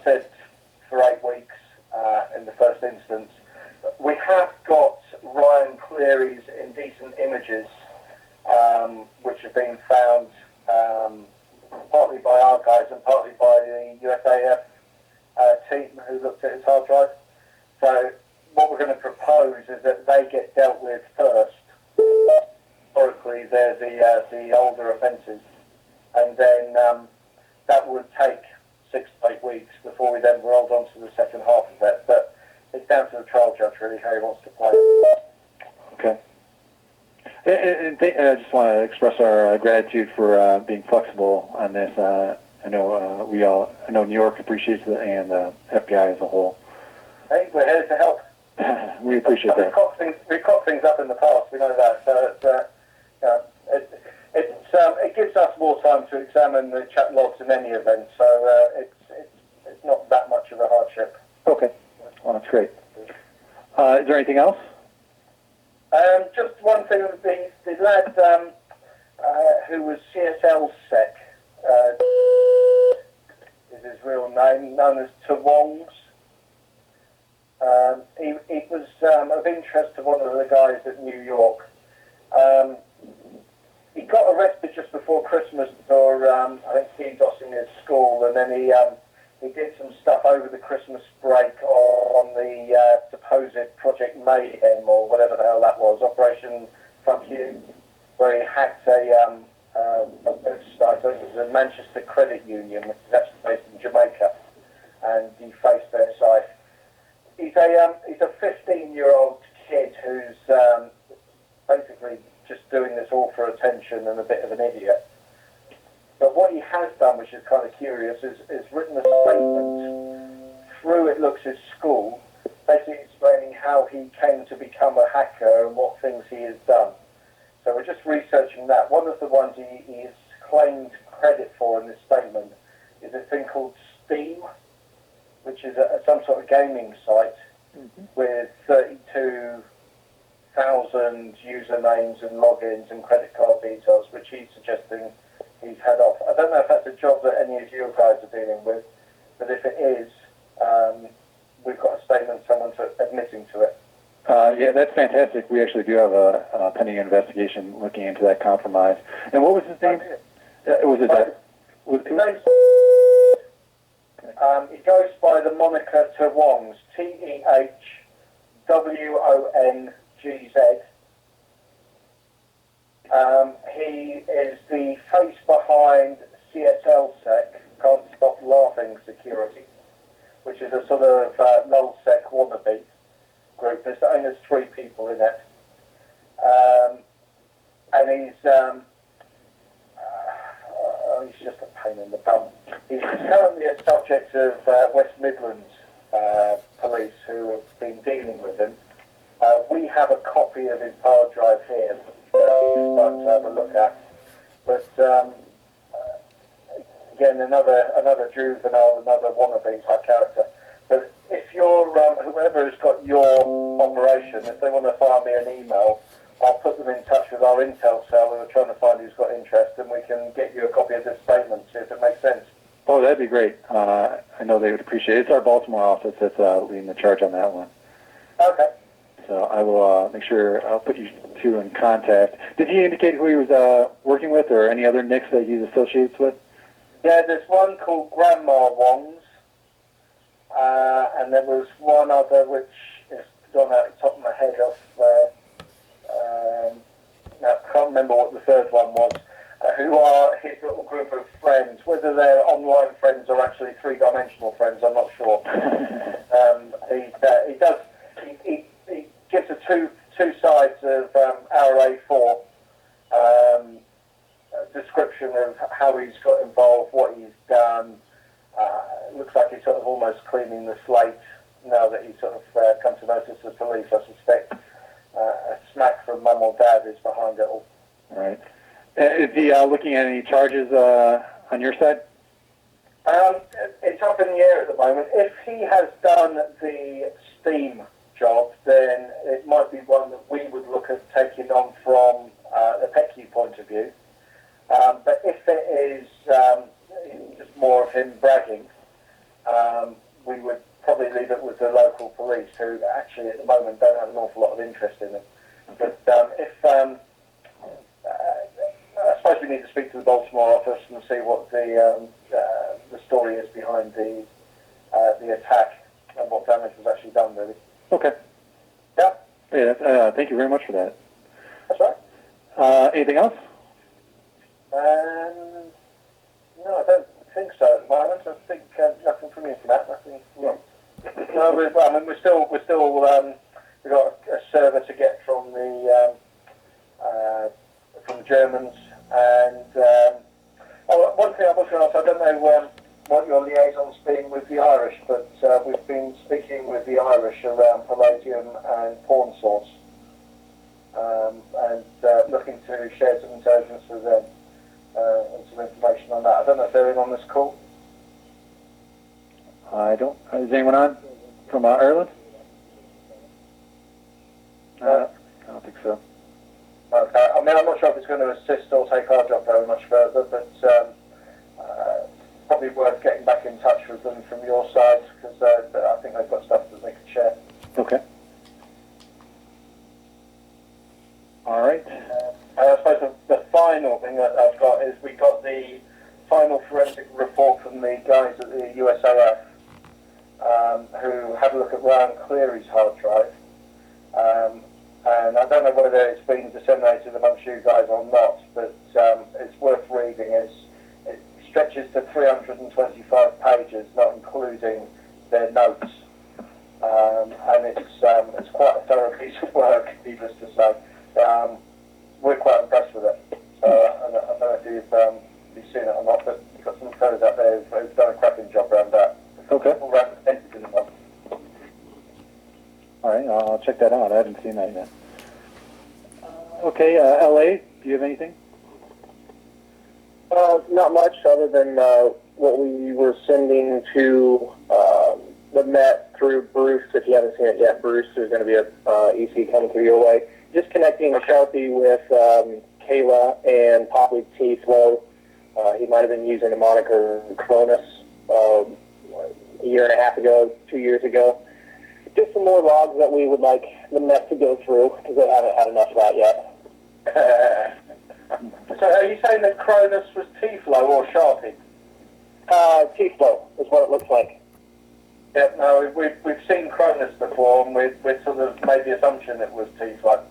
said for 8 weeks in the first instance. We have got Ryan Cleary's indecent images, which have been found partly by our guys and partly by the USAF team who looked at his hard drive. So what we're going to propose is that they get dealt with first. Historically, they're the older offences, and then that would take 6 to 8 weeks before we then rolled on to the second half of it. But it's down to the trial judge really how he wants to play it. Okay. And I just want to express our gratitude for being flexible on this. I know New York appreciates it, and FBI as a whole. Hey, we're here to help. We appreciate that. We've caught things up in the past. We know that. So it gives us more time to examine the chat logs in any event. So it's not that much of a hardship. Okay. Well, that's great. Is there anything else? Just one thing, the lad who was CSL Sec is his real name, known as Tawongs. He was of interest to one of the guys at New York. He got arrested just before Christmas for, I think, DDoSing his school, and then he did some stuff over the Christmas break on the supposed Project Mayhem, or whatever the hell that was, Operation Fuck You, where he hacked a website. It was a Manchester Credit Union, which is actually based in Jamaica, and he faced their site. He's a 15-year-old kid who's basically just doing this all for attention and a bit of an idiot. But what he has done, which is kind of curious, is written a statement through It Looks his school, basically explaining how he came to become a hacker and what things he has done. So we're just researching that. One of the ones he has claimed credit for in this statement is a thing called Steam, which is some sort of gaming site with 32,000 usernames and logins and credit card details, which he's suggesting he's had off. I don't know if that's a job that any of you guys are dealing with, but if it is, we've got a statement, someone admitting to it. Yeah, that's fantastic. We actually do have a pending investigation looking into that compromise. And what was his name? He goes by the moniker Tawongs, TEHWONGZ. He is the face behind CSL Sec, Can't Stop Laughing Security, which is a sort of nullsec wannabe group. There's 3 people in it. And he's just a pain in the bum. He's currently a subject of West Midlands police who have been dealing with him. We have a copy of his hard drive here to have a look at. But again, another juvenile, another wannabe type character. But if you're whoever has got your operation, if they want to fire me an email, I'll put them in touch with our intel cell who are trying to find who's got interest, and we can get you a copy of this statement, see if it makes sense. Oh, that'd be great. I know they would appreciate it. It's our Baltimore office that's leading the charge on that one. Okay. So I will make sure I'll put you two in contact. Did he indicate who he was working with, or any other nicks that he's associates with? Yeah, there's one called Grandma Wongs, and there was one other which is gone out the top of my head off I can't remember what the third one was, who are his little group of friends. Whether they're online friends or actually 3-dimensional friends, I'm not sure. He gives the two sides of our A4 description of how he's got involved, what he's done. Looks like he's sort of almost cleaning the slate now that he's sort of come to notice the police. I suspect a smack from mum or dad is behind it all. Right. Is he looking at any charges on your side? It's up in the air at the moment. If he has done the Steam job, then it might be one that we would look at taking on from the PECU point of view. But if it is just more of him bragging, with the local police, who actually at the moment don't have an awful lot of interest in it. But I suppose we need to speak to the Baltimore office and see what the story is behind the attack and what damage was actually done, really. Okay. Yeah. Yeah. Thank you very much for that. That's right. Anything else? No, I don't think so at the moment. I think nothing from you for that. Nothing. No, we're still we've got a server to get from the Germans, and one thing I was going to ask, I don't know what your liaison's been with the Irish, but we've been speaking with the Irish around palladium and porn source, and looking to share some intelligence with them and some information on that. I don't know if they're in on this call. I don't. Is anyone on from Ireland? No. I don't think so. Okay. I mean, I'm not sure if it's going to assist or take our job very much further, but probably worth getting back in touch with them from your side, because I think they've got stuff that they could share. Okay. All right. I suppose the final thing that I've got is we got the final forensic report from the guys at the USAF, who had a look at Ryan Cleary's hard drive. And I don't know whether it's been disseminated amongst you guys or not, but it's worth reading. It stretches to 325 pages, not including their notes. And it's quite a thorough piece of work, needless to say. We're quite impressed with it. I don't know if you've seen it or not, but you've got some fellas out there who've done a cracking job around that. Okay. All around the entities and all. All right, I'll check that out. I haven't seen that yet. Okay, LA, do you have anything? Not much other than what we were sending to the Met through Bruce. If you haven't seen it yet, Bruce, there's going to be a EC coming through your way. Just connecting Sharpie with Kayla and possibly T-Flow. He might have been using the moniker Cronus a year and a half ago, 2 years ago. Just some more logs that we would like the Met to go through, because they haven't had enough of that yet. So are you saying that Cronus was T-Flow or Sharpie? T-Flow is what it looks like. Yeah, no, we've seen Cronus before, and we'd sort of made the assumption it was T-Flow.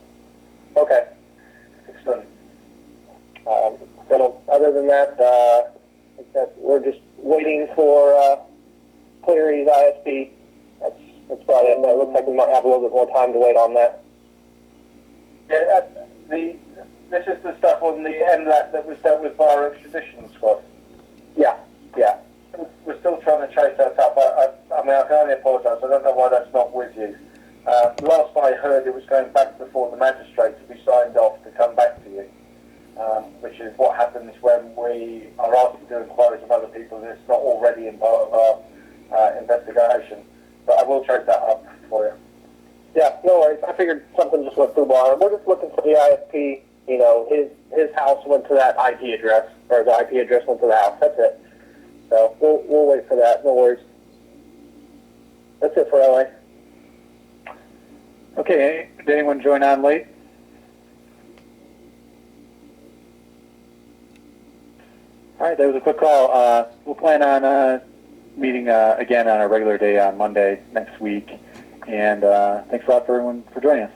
Okay. Excellent. So other than that, I think that we're just waiting for Cleary's ISP. That's probably it. It looks like we might have a little bit more time to wait on that. Yeah, this is the stuff on the MLAT that was dealt with by our extradition squad. Yeah. We're still trying to chase that up. I mean, I can only apologise. I don't know why that's not with you. Last I heard, it was going back before the magistrate to be signed off to come back to you, which is what happens when we are asked to do inquiries of other people and it's not already in part of our investigation. But I will chase that up for you. Yeah, no worries. I figured something just went through bar. We're just looking for the ISP. You know, his house went to that IP address, or the IP address went to the house. That's it. So we'll wait for that. No worries. That's it for LA. Okay, did anyone join on late? All right, that was a quick call. We'll plan on meeting again on a regular day on Monday next week. And thanks a lot for everyone for joining us.